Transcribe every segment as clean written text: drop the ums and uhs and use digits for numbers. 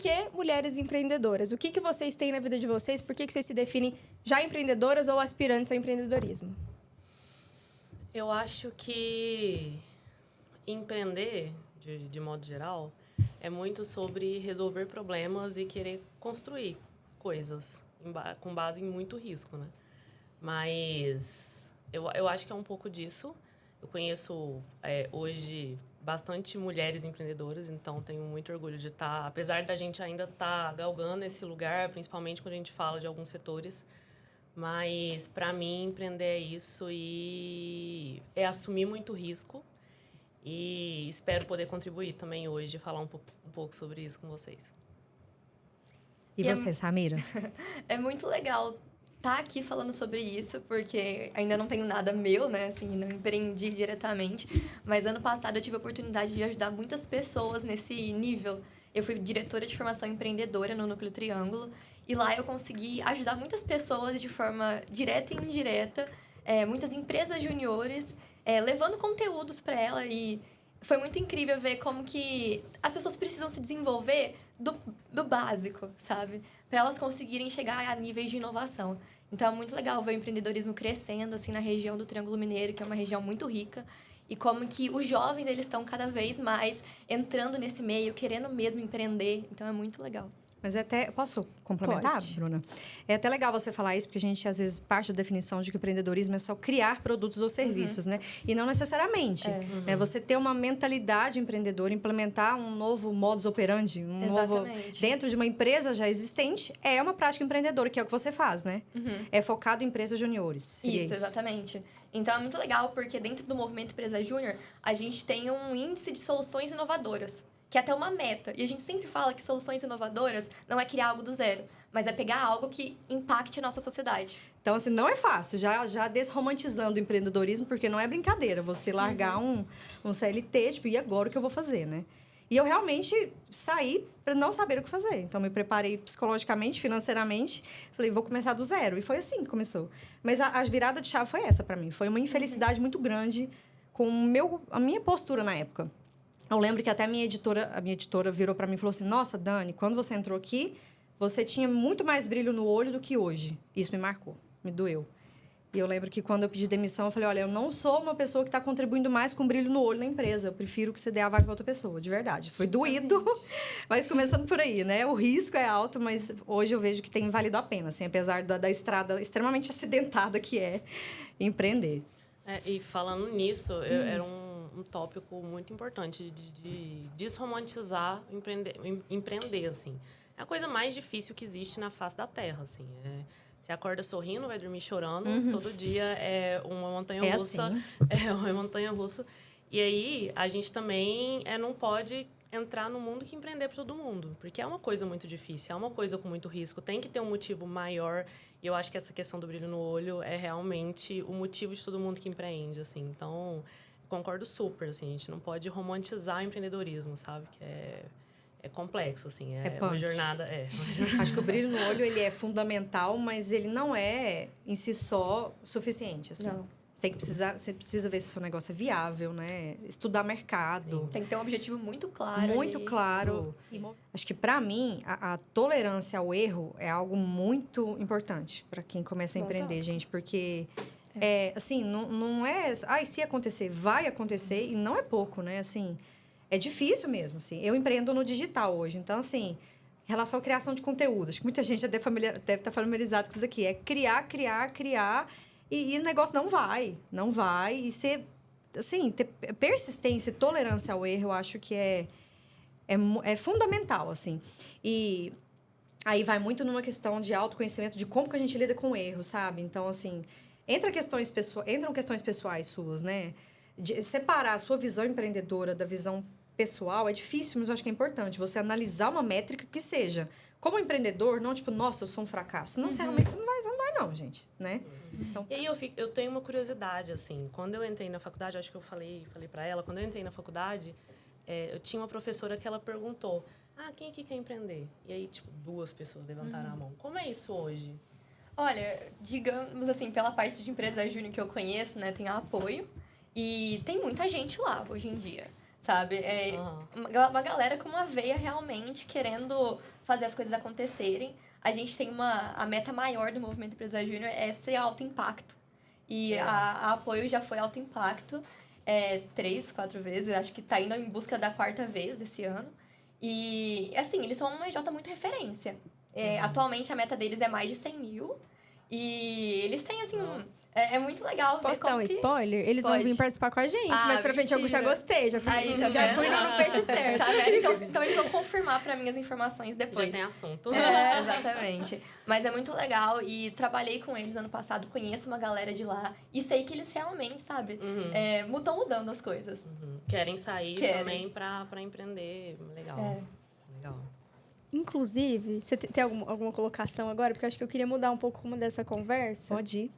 que mulheres empreendedoras? O que vocês têm na vida de vocês? Por que vocês se definem já empreendedoras ou aspirantes ao empreendedorismo? Eu acho que empreender, de modo geral, é muito sobre resolver problemas e querer construir coisas com base em muito risco, né? Mas eu acho que é um pouco disso. Eu conheço hoje bastante mulheres empreendedoras, então tenho muito orgulho de estar, apesar da gente ainda estar galgando esse lugar, principalmente quando a gente fala de alguns setores, mas para mim empreender é isso e é assumir muito risco e espero poder contribuir também hoje, falar um pouco sobre isso com vocês. E você, Samira? É muito legal estar aqui falando sobre isso, porque ainda não tenho nada meu, né? Assim, não empreendi diretamente. Mas ano passado eu tive a oportunidade de ajudar muitas pessoas nesse nível. Eu fui diretora de formação empreendedora no Núcleo Triângulo. E lá eu consegui ajudar muitas pessoas de forma direta e indireta. Muitas empresas juniores, levando conteúdos para ela. E foi muito incrível ver como que as pessoas precisam se desenvolver do básico, sabe? Para elas conseguirem chegar a níveis de inovação. Então, é muito legal ver o empreendedorismo crescendo, assim, na região do Triângulo Mineiro, que é uma região muito rica. E como que os jovens, eles estão cada vez mais entrando nesse meio, querendo mesmo empreender. Então, é muito legal. Mas posso complementar, Pode. Bruna? É até legal você falar isso, porque a gente, às vezes, parte da definição de que o empreendedorismo é só criar produtos ou serviços, né? E não necessariamente. É você ter uma mentalidade empreendedora, implementar um novo modus operandi, Exatamente. dentro de uma empresa já existente, é uma prática empreendedora, que é o que você faz, né? É focado em empresas juniores. Isso, exatamente. Então, é muito legal, porque dentro do movimento Empresa Júnior, a gente tem um índice de soluções inovadoras, que é até uma meta. E a gente sempre fala que soluções inovadoras não é criar algo do zero, mas é pegar algo que impacte a nossa sociedade. Então, assim, não é fácil, já desromantizando o empreendedorismo, porque não é brincadeira você largar um CLT, tipo, e agora o que eu vou fazer, né? E eu realmente saí para não saber o que fazer. Então, me preparei psicologicamente, financeiramente, falei, vou começar do zero. E foi assim que começou. Mas a virada de chave foi essa para mim. Foi uma infelicidade muito grande com a minha postura na época. Eu lembro que até a minha editora virou para mim e falou assim, nossa, Dani, quando você entrou aqui, você tinha muito mais brilho no olho do que hoje. Isso me marcou, me doeu. E eu lembro que quando eu pedi demissão, eu falei, olha, eu não sou uma pessoa que está contribuindo mais com brilho no olho na empresa. Eu prefiro que você dê a vaga para outra pessoa, de verdade. Foi doído, mas começando por aí, né? O risco é alto, mas hoje eu vejo que tem valido a pena, assim, apesar da estrada extremamente acidentada que é empreender. E falando nisso, era um tópico muito importante de desromantizar empreender, assim. É a coisa mais difícil que existe na face da Terra, assim. Você acorda sorrindo, vai dormir chorando. Todo dia é uma montanha-russa. Assim. É uma montanha-russa. E aí, a gente também não pode entrar no mundo que empreender para todo mundo. Porque é uma coisa muito difícil, é uma coisa com muito risco. Tem que ter um motivo maior. E eu acho que essa questão do brilho no olho é realmente o motivo de todo mundo que empreende, assim. Então, concordo super, assim. A gente não pode romantizar o empreendedorismo, sabe? Que é complexo, assim. É uma jornada... Acho que o brilho no olho, ele é fundamental, mas ele não é, em si só, suficiente, assim. Não. Você precisa ver se o seu negócio é viável, né? Estudar mercado. Tem que ter um objetivo muito claro. Muito ali. claro. Acho que, para mim, a tolerância ao erro é algo muito importante para quem começa a empreender, gente. Porque, assim, não é... Ai, se acontecer, vai acontecer. E não é pouco, né? Assim, é difícil mesmo, assim. Eu empreendo no digital hoje. Então, assim, em relação à criação de conteúdo, acho que muita gente já deve estar familiarizado com isso daqui. É criar... E o negócio não vai. E ser, assim, ter persistência e tolerância ao erro, eu acho que é fundamental, assim. E aí vai muito numa questão de autoconhecimento, de como que a gente lida com o erro, sabe? Então, assim, entram questões pessoais suas, né? De separar a sua visão empreendedora da visão pessoal é difícil, mas eu acho que é importante você analisar uma métrica que seja, como empreendedor, não tipo, nossa, eu sou um fracasso. Senão, realmente, você não vai não, gente, né? Então... E aí eu tenho uma curiosidade, assim. Quando eu entrei na faculdade, acho que eu falei para ela, quando eu entrei na faculdade, eu tinha uma professora que ela perguntou, quem aqui quer empreender? E aí, tipo, 2 pessoas levantaram a mão. Como é isso hoje? Olha, digamos assim, pela parte de empresa júnior que eu conheço, né, tem apoio. E tem muita gente lá, hoje em dia. sabe? Aham. Uma galera com uma veia realmente querendo fazer as coisas acontecerem. A gente tem a meta maior do Movimento Empresário Júnior é ser alto impacto. E a Apoio já foi alto impacto 3, 4 vezes. Acho que tá indo em busca da 4ª vez esse ano. E, assim, eles são uma EJ muito referência. Atualmente, a meta deles é mais de 100 mil. E eles têm, assim, é muito legal ver Posso dar um como que... spoiler? Eles vão Pode. vir participar com a gente. Mais pra frente eu já mentira. gostei. Já Aí, tá já vendo? fui no peixe certo. Tá vendo? Então eles vão confirmar pra mim as informações Já depois. tem assunto. Exatamente. Mas é muito legal e trabalhei com eles ano passado, conheço uma galera de lá e sei que eles realmente, sabe, estão mudando as coisas. Querem sair Querem. também pra empreender. Legal. Legal. Inclusive, você tem alguma colocação agora? Porque eu acho que eu queria mudar um pouco o rumo dessa conversa. Pode ir.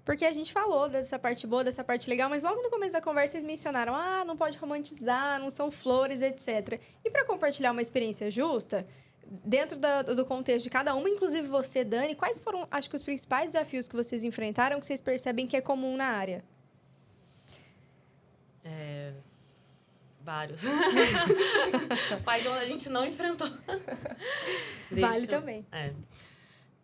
Porque a gente falou dessa parte boa, dessa parte legal, mas logo no começo da conversa vocês mencionaram, não pode romantizar, não são flores, etc. E para compartilhar uma experiência justa, dentro do contexto de cada uma, inclusive você, Dani, quais foram, acho que, os principais desafios que vocês enfrentaram, que vocês percebem que é comum na área? Vários. Mas a gente não enfrentou. Vale também.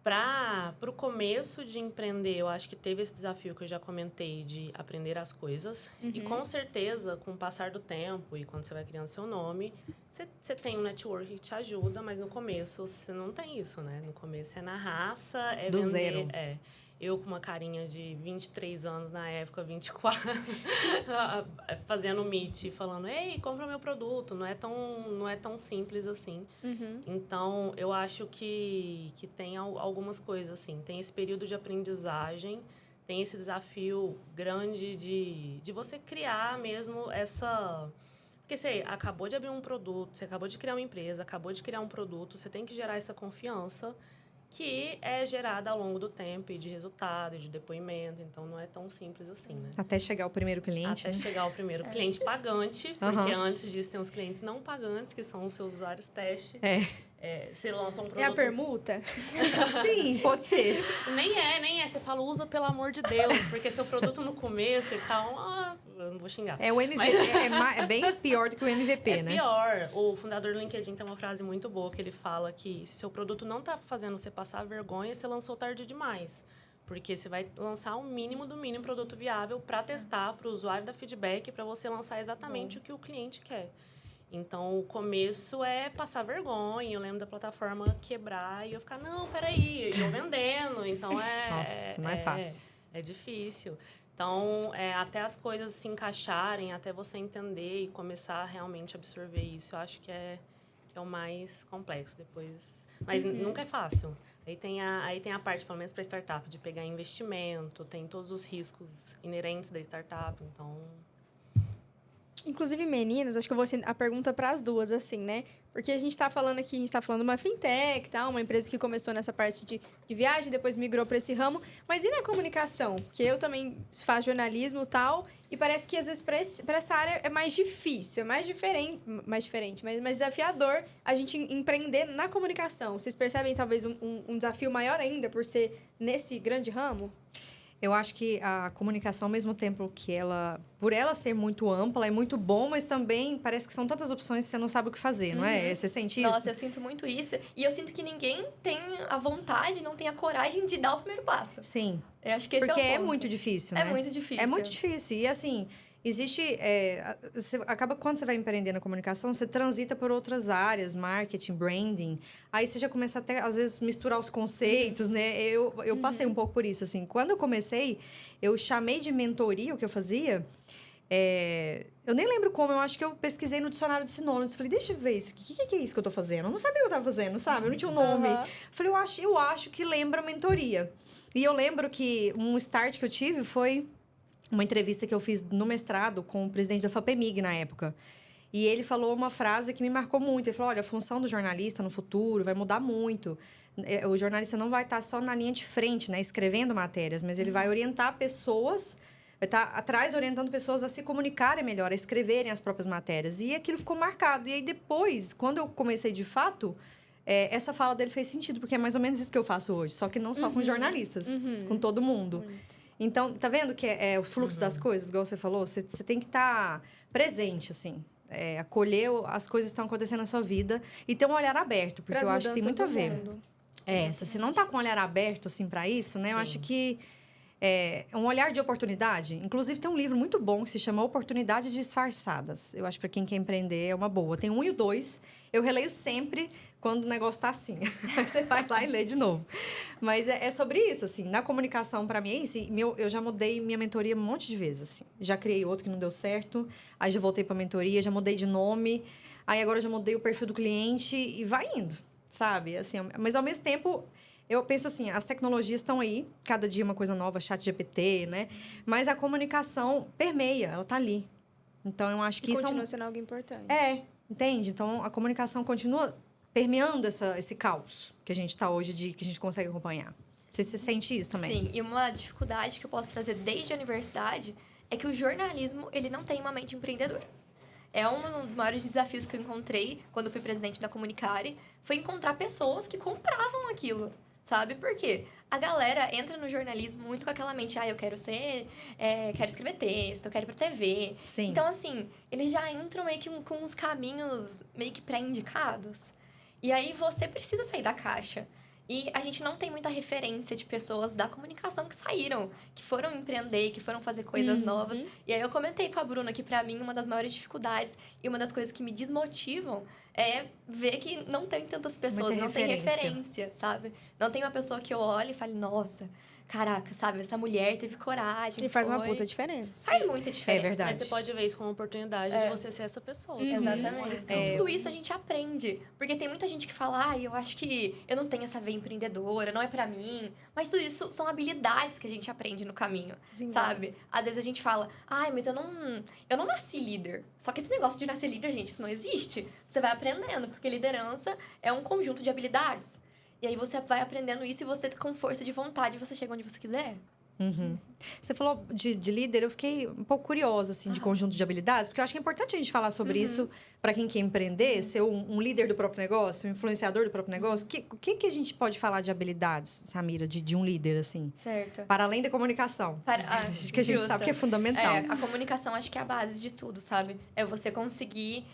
Para o começo de empreender, eu acho que teve esse desafio que eu já comentei de aprender as coisas. E com certeza, com o passar do tempo e quando você vai criando seu nome, você tem um network que te ajuda, mas no começo você não tem isso, né? No começo é na raça, é Do vender, zero. Eu com uma carinha de 23 anos, na época 24, fazendo meet, falando, ei, compra meu produto, não é tão simples assim. Então, eu acho que tem algumas coisas, assim. Tem esse período de aprendizagem, tem esse desafio grande de você criar mesmo essa... Porque você acabou de abrir um produto, você acabou de criar uma empresa, acabou de criar um produto, você tem que gerar essa confiança que é gerada ao longo do tempo e de resultado, e de depoimento. Então, não é tão simples assim, né? Até chegar o primeiro cliente. Até chegar o primeiro cliente pagante, porque antes disso tem os clientes não pagantes, que são os seus usuários teste. Você lança um produto... É a permuta? Sim, pode ser. Nem é. Você fala, usa pelo amor de Deus, porque seu produto no começo e tal... eu não vou xingar. O MVP é bem pior do que o MVP, né? É pior. O fundador do LinkedIn tem uma frase muito boa que ele fala que se seu produto não tá fazendo você passar vergonha, você lançou tarde demais. Porque você vai lançar o mínimo do mínimo produto viável para testar, para o usuário dar feedback, para você lançar exatamente o que o cliente quer. Então, o começo é passar vergonha. Eu lembro da plataforma quebrar e eu ficar, não, peraí, eu estou vendendo. Então, Nossa, não é fácil. É difícil. Então, até as coisas se encaixarem, até você entender e começar a realmente absorver isso, eu acho que é o mais complexo depois. Mas nunca é fácil. Aí tem a parte, pelo menos para startup, de pegar investimento, tem todos os riscos inerentes da startup, então... Inclusive, meninas, acho que eu vou a pergunta para as duas, assim, né? Porque a gente está falando aqui, uma fintech, tá? Uma empresa que começou nessa parte de viagem, depois migrou para esse ramo. Mas e na comunicação? Porque eu também faço jornalismo e tal, e parece que às vezes para essa área é mais difícil, é mais desafiador a gente empreender na comunicação. Vocês percebem talvez um desafio maior ainda por ser nesse grande ramo? Eu acho que a comunicação, ao mesmo tempo que por ela ser muito ampla, é muito bom, mas também parece que são tantas opções que você não sabe o que fazer, não é? Você sente isso? Nossa, eu sinto muito isso. E eu sinto que ninguém tem a vontade, não tem a coragem de dar o primeiro passo. Sim. Eu acho que esse porque é o ponto. muito difícil, né? É muito difícil. É muito difícil. E, assim, existe... quando você vai empreender na comunicação, você transita por outras áreas, marketing, branding. Aí você já começa até, às vezes, misturar os conceitos, né? Eu passei um pouco por isso, assim. Quando eu comecei, eu chamei de mentoria o que eu fazia. Eu nem lembro como, eu acho que eu pesquisei no dicionário de sinônimos. Falei, deixa eu ver isso. O que é isso que eu tô fazendo? Eu não sabia o que eu tava fazendo, sabe? Eu não tinha um nome. Falei, eu acho que lembra mentoria. E eu lembro que um start que eu tive foi uma entrevista que eu fiz no mestrado com o presidente da FAPEMIG na época. E ele falou uma frase que me marcou muito. Ele falou, olha, a função do jornalista no futuro vai mudar muito. O jornalista não vai estar só na linha de frente, né, escrevendo matérias, mas ele vai orientar pessoas, vai estar atrás orientando pessoas a se comunicarem melhor, a escreverem as próprias matérias. E aquilo ficou marcado. E aí depois, quando eu comecei de fato... essa fala dele fez sentido, porque é mais ou menos isso que eu faço hoje. Só que não só com jornalistas, com todo mundo. Então, tá vendo que é o fluxo das coisas, igual você falou? Você tem que estar presente, assim. acolher as coisas que estão acontecendo na sua vida e ter um olhar aberto, porque eu acho que tem muito a ver. Se você não tá com um olhar aberto, assim, para isso, né? Eu acho que é um olhar de oportunidade. Inclusive, tem um livro muito bom que se chama Oportunidades Disfarçadas. Eu acho que para quem quer empreender é uma boa. Tem 1 e o 2. Eu releio sempre quando o negócio tá assim. Você vai lá e lê de novo. Mas é sobre isso, assim. Na comunicação, para mim, é isso. Eu já mudei minha mentoria um monte de vezes, assim. Já criei outro que não deu certo. Aí já voltei para mentoria, já mudei de nome. Aí agora eu já mudei o perfil do cliente e vai indo, sabe? Assim, mas ao mesmo tempo, eu penso assim, as tecnologias estão aí, cada dia uma coisa nova, ChatGPT, né? Mas a comunicação permeia, ela tá ali. Então, eu acho que isso continua sendo algo importante. Entende? Então, a comunicação continua permeando esse caos que a gente está hoje, que a gente consegue acompanhar. Você sente isso também? Sim, e uma dificuldade que eu posso trazer desde a universidade é que o jornalismo, ele não tem uma mente empreendedora. É um dos maiores desafios que eu encontrei quando eu fui presidente da Comunicare, foi encontrar pessoas que compravam aquilo, sabe? Por quê? A galera entra no jornalismo muito com aquela mente, eu quero quero escrever texto, eu quero ir pra TV. Sim. Então, assim, eles já entram meio que com uns caminhos meio que pré-indicados. E aí você precisa sair da caixa. E a gente não tem muita referência de pessoas da comunicação que saíram, que foram empreender, que foram fazer coisas novas. E aí eu comentei com a Bruna que, pra mim, uma das maiores dificuldades e uma das coisas que me desmotivam é ver que não tem tantas pessoas, não tem referência, sabe? Não tem uma pessoa que eu olhe e fale, nossa, caraca, sabe? Essa mulher teve coragem. E faz uma puta diferença. Faz muita diferença. É verdade. Mas você pode ver isso como uma oportunidade de você ser essa pessoa. Exatamente. E tudo isso a gente aprende. Porque tem muita gente que fala, eu acho que eu não tenho essa veia empreendedora, não é pra mim. Mas tudo isso são habilidades que a gente aprende no caminho, sabe? Às vezes a gente fala, mas eu não nasci líder. Só que esse negócio de nascer líder, gente, isso não existe. Você vai aprendendo, porque liderança é um conjunto de habilidades. E aí você vai aprendendo isso e você, com força de vontade, você chega onde você quiser. Você falou de líder, eu fiquei um pouco curiosa, assim, de conjunto de habilidades, porque eu acho que é importante a gente falar sobre isso para quem quer empreender, ser um líder do próprio negócio, um influenciador do próprio negócio. O que a gente pode falar de habilidades, Samira, de um líder, assim? Certo. Para além da comunicação. Que a gente sabe que é fundamental. A comunicação acho que é a base de tudo, sabe? É você conseguir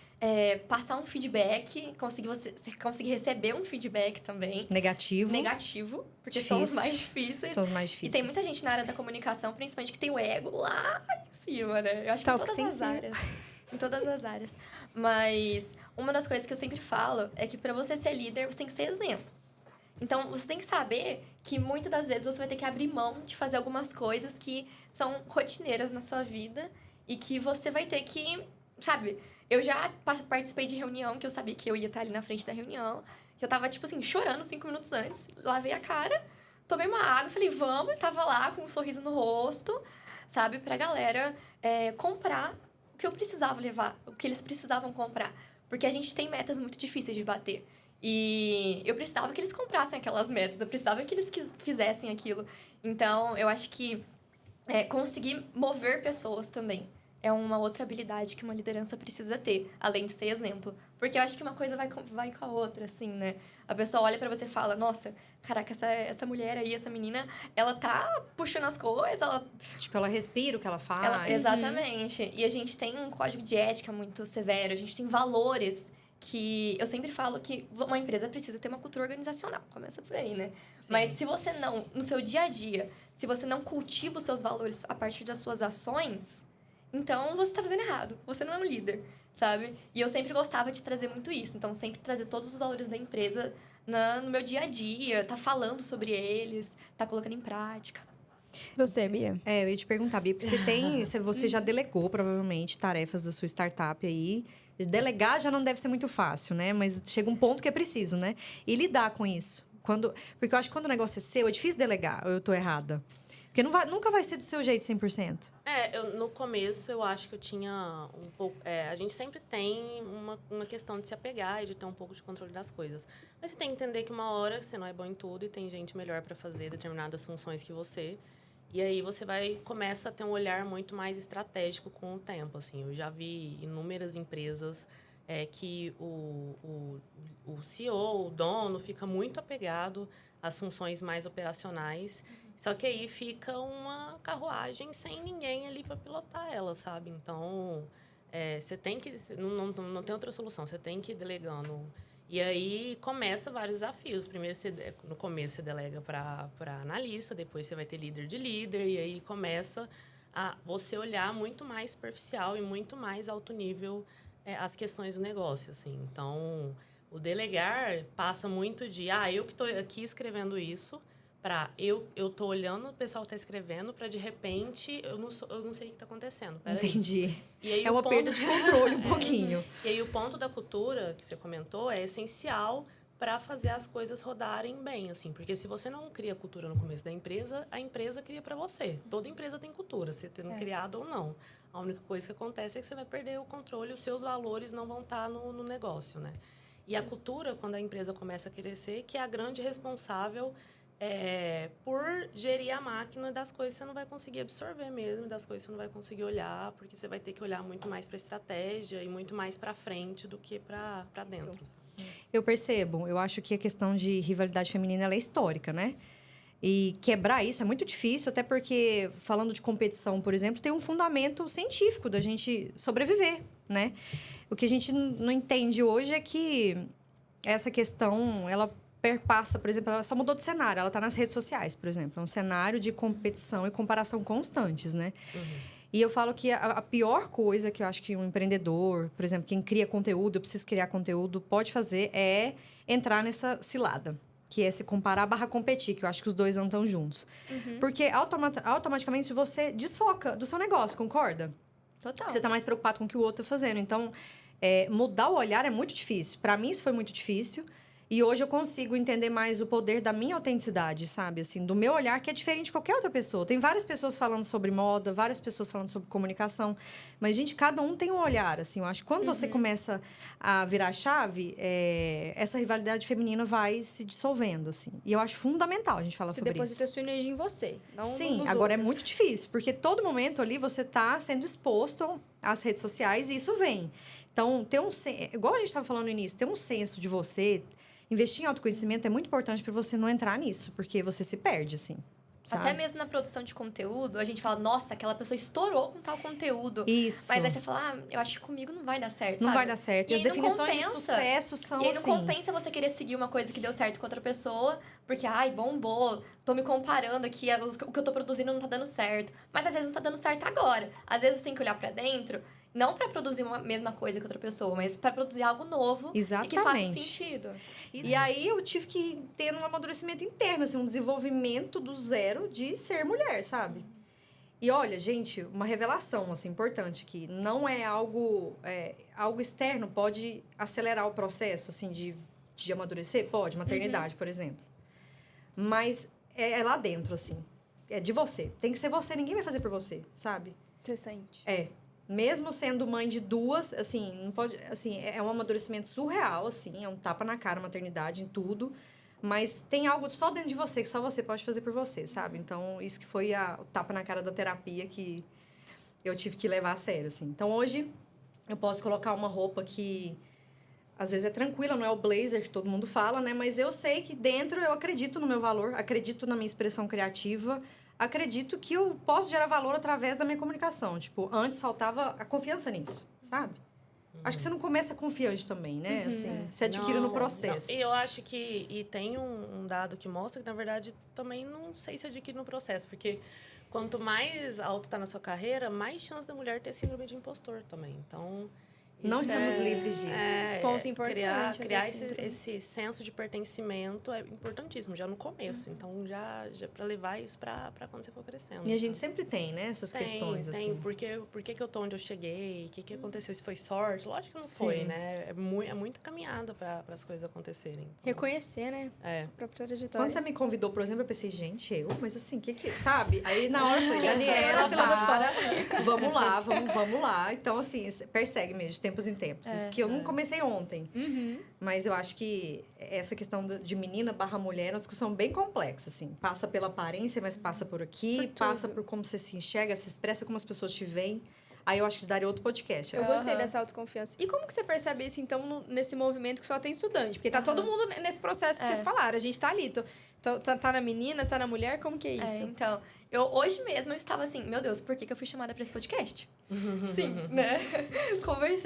passar um feedback, você conseguir receber um feedback também. Negativo, porque são os mais difíceis. São os mais difíceis. E tem muita gente na área da comunicação, principalmente, que tem o ego lá em cima, né? Eu acho que em todas as áreas. Em todas as áreas. Mas uma das coisas que eu sempre falo é que para você ser líder, você tem que ser exemplo. Então, você tem que saber que muitas das vezes você vai ter que abrir mão de fazer algumas coisas que são rotineiras na sua vida e que você vai ter que, sabe... Eu já participei de reunião que eu sabia que eu ia estar ali na frente da reunião. Que eu tava, tipo assim, chorando 5 minutos antes. Lavei a cara, tomei uma água, falei, vamos. E tava lá com um sorriso no rosto, sabe? Pra galera comprar o que eu precisava levar. O que eles precisavam comprar. Porque a gente tem metas muito difíceis de bater. E eu precisava que eles comprassem aquelas metas. Eu precisava que eles fizessem aquilo. Então, eu acho que conseguir mover pessoas também é uma outra habilidade que uma liderança precisa ter, além de ser exemplo. Porque eu acho que uma coisa vai com a outra, assim, né? A pessoa olha pra você e fala, nossa, caraca, essa mulher aí, essa menina, ela tá puxando as coisas, ela... Tipo, ela respira o que ela faz. Exatamente. E a gente tem um código de ética muito severo, a gente tem valores que... Eu sempre falo que uma empresa precisa ter uma cultura organizacional, começa por aí, né? Sim. Mas se você não, no seu dia a dia, se você não cultiva os seus valores a partir das suas ações... Então, você tá fazendo errado. Você não é um líder, sabe? E eu sempre gostava de trazer muito isso. Então, sempre trazer todos os valores da empresa no meu dia a dia. Tá falando sobre eles, tá colocando em prática. Você, Bia? Eu ia te perguntar, Bia, porque você já delegou, provavelmente, tarefas da sua startup aí. Delegar já não deve ser muito fácil, né? Mas chega um ponto que é preciso, né? E lidar com isso. Porque eu acho que quando o negócio é seu, é difícil delegar, ou eu tô errada? Porque nunca vai ser do seu jeito 100%. No começo, eu acho que eu tinha um pouco... a gente sempre tem uma questão de se apegar e de ter um pouco de controle das coisas. Mas você tem que entender que uma hora você não é bom em tudo e tem gente melhor para fazer determinadas funções que você. E aí você começa a ter um olhar muito mais estratégico com o tempo. Assim. Eu já vi inúmeras empresas que o CEO, o dono, fica muito apegado às funções mais operacionais. Só que aí fica uma carruagem sem ninguém ali para pilotar ela, sabe? Então, você tem que... Não tem outra solução. Você tem que ir delegando. E aí, começa vários desafios. Primeiro, no começo, você delega para analista. Depois, você vai ter líder de líder. E aí, começa a você olhar muito mais superficial e muito mais alto nível as questões do negócio, assim. Então, o delegar passa muito de... eu que estou aqui escrevendo isso... eu tô olhando o pessoal que está escrevendo para, de repente, eu não sei o que está acontecendo. Entendi. E aí, é uma perda de controle um pouquinho. E aí o ponto da cultura, que você comentou, é essencial para fazer as coisas rodarem bem, assim. Porque se você não cria cultura no começo da empresa, a empresa cria para você. Toda empresa tem cultura, você tendo criado ou não. A única coisa que acontece é que você vai perder o controle, os seus valores não vão estar no negócio, né? E a cultura, quando a empresa começa a crescer, que é a grande responsável... por gerir a máquina das coisas que você não vai conseguir absorver mesmo, das coisas que você não vai conseguir olhar, porque você vai ter que olhar muito mais para a estratégia e muito mais para frente do que para dentro. Eu percebo. Eu acho que a questão de rivalidade feminina ela é histórica, né? E quebrar isso é muito difícil, até porque, falando de competição, por exemplo, tem um fundamento científico da gente sobreviver, né? O que a gente não entende hoje é que essa questão, ela perpassa, por exemplo, ela só mudou de cenário, ela está nas redes sociais, por exemplo. É um cenário de competição e comparação constantes, né? E eu falo que a pior coisa que eu acho que um empreendedor, por exemplo, quem cria conteúdo, eu preciso criar conteúdo, pode fazer é entrar nessa cilada, que é se comparar / competir, que eu acho que os dois andam juntos. Porque automaticamente você desfoca do seu negócio, concorda? Total. Você está mais preocupado com o que o outro está fazendo. Então, mudar o olhar é muito difícil. Para mim, isso foi muito difícil. E hoje eu consigo entender mais o poder da minha autenticidade, sabe? Assim, do meu olhar, que é diferente de qualquer outra pessoa. Tem várias pessoas falando sobre moda, várias pessoas falando sobre comunicação. Mas, gente, cada um tem um olhar, assim. Eu acho que quando você começa a virar a chave, essa rivalidade feminina vai se dissolvendo, assim. E eu acho fundamental a gente falar sobre isso. Você deposita a sua energia em você, não Sim, nos agora outros. é muito difícil. Porque todo momento ali você está sendo exposto às redes sociais e isso vem. Então, igual a gente estava falando no início, ter um senso de você... Investir em autoconhecimento é muito importante para você não entrar nisso, porque você se perde, assim. Sabe? Até mesmo na produção de conteúdo, a gente fala, nossa, aquela pessoa estourou com tal conteúdo. Isso. Mas aí você fala, eu acho que comigo não vai dar certo, Não sabe? vai dar certo. E as definições de sucesso são assim. E aí não assim. compensa você querer seguir uma coisa que deu certo com outra pessoa, porque, bombou, tô me comparando aqui, o que eu tô produzindo não tá dando certo. Mas às vezes não tá dando certo agora. Às vezes você tem que olhar pra dentro, não pra produzir uma mesma coisa que outra pessoa, mas pra produzir algo novo e que faça sentido. E aí eu tive que ter um amadurecimento interno, assim, um desenvolvimento do zero de ser mulher, sabe? E olha, gente, uma revelação, assim, importante aqui. Não é algo externo pode acelerar o processo, assim, de amadurecer? Pode, maternidade, por exemplo. Mas é lá dentro, assim. É de você. Tem que ser você, ninguém vai fazer por você, sabe? Você sente. Mesmo sendo mãe de duas, assim, não pode, assim, é um amadurecimento surreal, assim, é um tapa na cara, maternidade, em tudo. Mas tem algo só dentro de você, que só você pode fazer por você, sabe? Então, isso que foi o tapa na cara da terapia que eu tive que levar a sério, assim. Então, hoje, eu posso colocar uma roupa que, às vezes, é tranquila, não é o blazer que todo mundo fala, né? Mas eu sei que dentro eu acredito no meu valor, acredito na minha expressão criativa, acredito que eu posso gerar valor através da minha comunicação. Tipo, antes faltava a confiança nisso, sabe? Acho que você não começa confiante também, né? Assim, você adquire no processo. E eu acho que... E tem um dado que mostra que, na verdade, também não sei se adquire no processo. Porque quanto mais alto tá na sua carreira, mais chance da mulher ter síndrome de impostor também. Então... Não estamos livres disso. Ponto importante. Criar esse senso de pertencimento é importantíssimo, já no começo. Então, já para levar isso para quando você for crescendo. E a gente sempre tem, né? Essas questões, tem. assim. Por que eu tô onde eu cheguei? O que aconteceu? Se foi sorte? Lógico que não foi, né? É muita caminhada para as coisas acontecerem. Então, reconhecer, né? A própria trajetória. Quando você me convidou, por exemplo, eu pensei, gente, mas assim, sabe? Aí, na hora, eu falei, Daniela, vamos lá. Então, assim, persegue mesmo, de tempos em tempos. Porque eu não comecei ontem. Mas eu acho que essa questão de menina / mulher é uma discussão bem complexa, assim. Passa pela aparência, mas passa por aqui. Passa por como você se enxerga, se expressa, como as pessoas te veem. Aí eu acho que daria outro podcast. Eu gostei dessa autoconfiança. E como que você percebe isso, então, nesse movimento que só tem estudante? Porque tá todo mundo nesse processo que vocês falaram. A gente tá ali. Tá na menina, tá na mulher, como que é isso? Então, hoje mesmo eu estava assim, meu Deus, por que eu fui chamada pra esse podcast? Sim, né?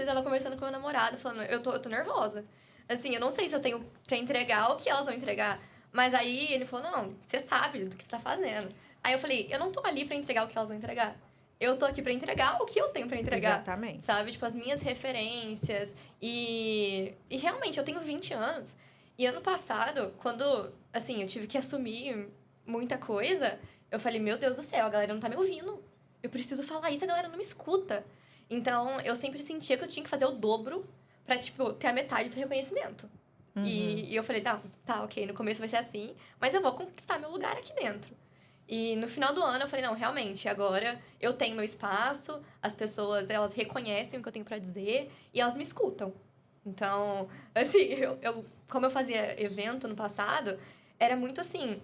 Tava conversando com meu namorado, falando, eu tô nervosa. Assim, eu não sei se eu tenho pra entregar o que elas vão entregar. Mas aí ele falou, não, você sabe do que você tá fazendo. Aí eu falei, eu não tô ali pra entregar o que elas vão entregar. Eu tô aqui pra entregar o que eu tenho pra entregar. Exatamente. Sabe? Tipo, as minhas referências. E realmente, eu tenho 20 anos. E ano passado, quando, assim, eu tive que assumir muita coisa, eu falei, meu Deus do céu, a galera não tá me ouvindo. Eu preciso falar isso, a galera não me escuta. Então, eu sempre sentia que eu tinha que fazer o dobro pra, tipo, ter a metade do reconhecimento. E eu falei, tá, ok, no começo vai ser assim, mas eu vou conquistar meu lugar aqui dentro. E no final do ano eu falei, não, realmente, agora eu tenho meu espaço, as pessoas, elas reconhecem o que eu tenho pra dizer e elas me escutam. Então, assim, como eu fazia evento no passado, era muito assim,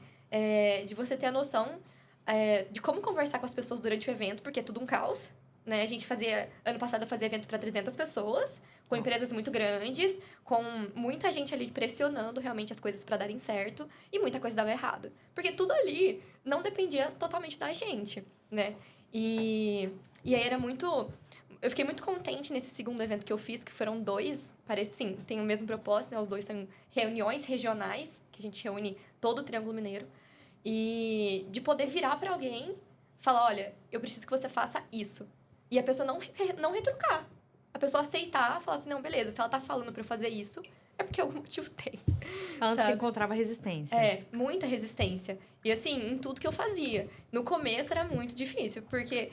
de você ter a noção de como conversar com as pessoas durante o evento, porque é tudo um caos, né? Ano passado eu fazia evento para 300 pessoas, com empresas muito grandes, com muita gente ali pressionando realmente as coisas para darem certo, e muita coisa dava errado. Porque tudo ali não dependia totalmente da gente, né? E aí era muito... Eu fiquei muito contente nesse segundo evento que eu fiz, que foram 2, parece sim, tem o mesmo propósito, né? Os 2 são reuniões regionais, que a gente reúne todo o Triângulo Mineiro, e de poder virar para alguém, falar, olha, eu preciso que você faça isso. E a pessoa não retrucar. A pessoa aceitar, falar assim, não, beleza, se ela tá falando pra eu fazer isso, é porque algum motivo tem. Antes você encontrava resistência. Muita resistência. E assim, em tudo que eu fazia. No começo era muito difícil, porque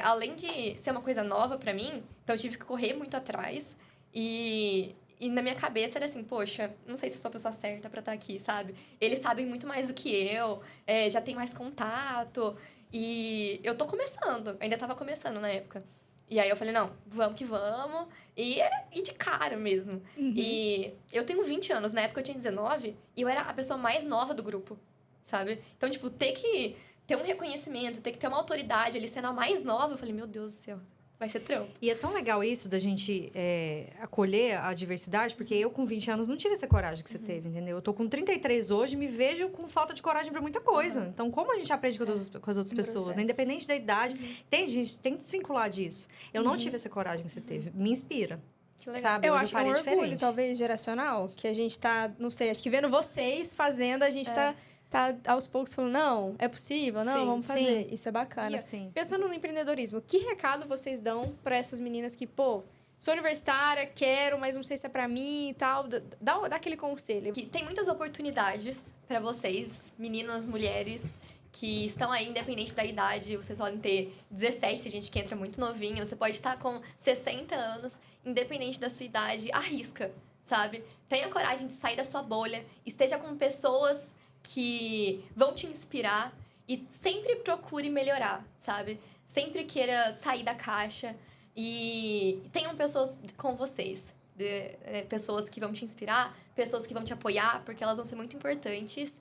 além de ser uma coisa nova pra mim, então eu tive que correr muito atrás. E na minha cabeça era assim, poxa, não sei se eu sou a pessoa certa pra estar aqui, sabe? Eles sabem muito mais do que eu, já tem mais contato. E eu tô começando, ainda tava começando na época. E aí eu falei, não, vamos que vamos. E de cara mesmo. E eu tenho 20 anos, na época eu tinha 19, e eu era a pessoa mais nova do grupo, sabe? Então, tipo, ter que ter um reconhecimento, ter que ter uma autoridade ali, sendo a mais nova, eu falei, meu Deus do céu, vai ser trampo. E é tão legal isso da gente acolher a diversidade, porque eu com 20 anos não tive essa coragem que você teve, entendeu? Eu tô com 33 hoje, me vejo com falta de coragem pra muita coisa. Então, como a gente aprende com as outras pessoas, né? Independente da idade, a gente tem que desvincular disso. Eu não tive essa coragem que você teve. Me inspira. Que legal. Sabe? Eu Hoje acho que é um orgulho, diferente. talvez, geracional, que a gente tá, não sei, acho que vendo vocês fazendo, a gente tá aos poucos falando, não, é possível, não, Sim, vamos fazer. Isso é bacana. E assim, Pensando no empreendedorismo, que recado vocês dão para essas meninas que, pô, sou universitária, quero, mas não sei se é para mim e tal? Dá aquele conselho. Que tem muitas oportunidades para vocês, meninas, mulheres, que estão aí, independente da idade. Vocês podem ter 17, tem gente que entra muito novinha. Você pode estar com 60 anos, independente da sua idade. Arrisca, sabe? Tenha coragem de sair da sua bolha. Esteja com pessoas que vão te inspirar e sempre procure melhorar, sabe? Sempre queira sair da caixa e tenham pessoas com vocês. Pessoas que vão te inspirar, pessoas que vão te apoiar, porque elas vão ser muito importantes.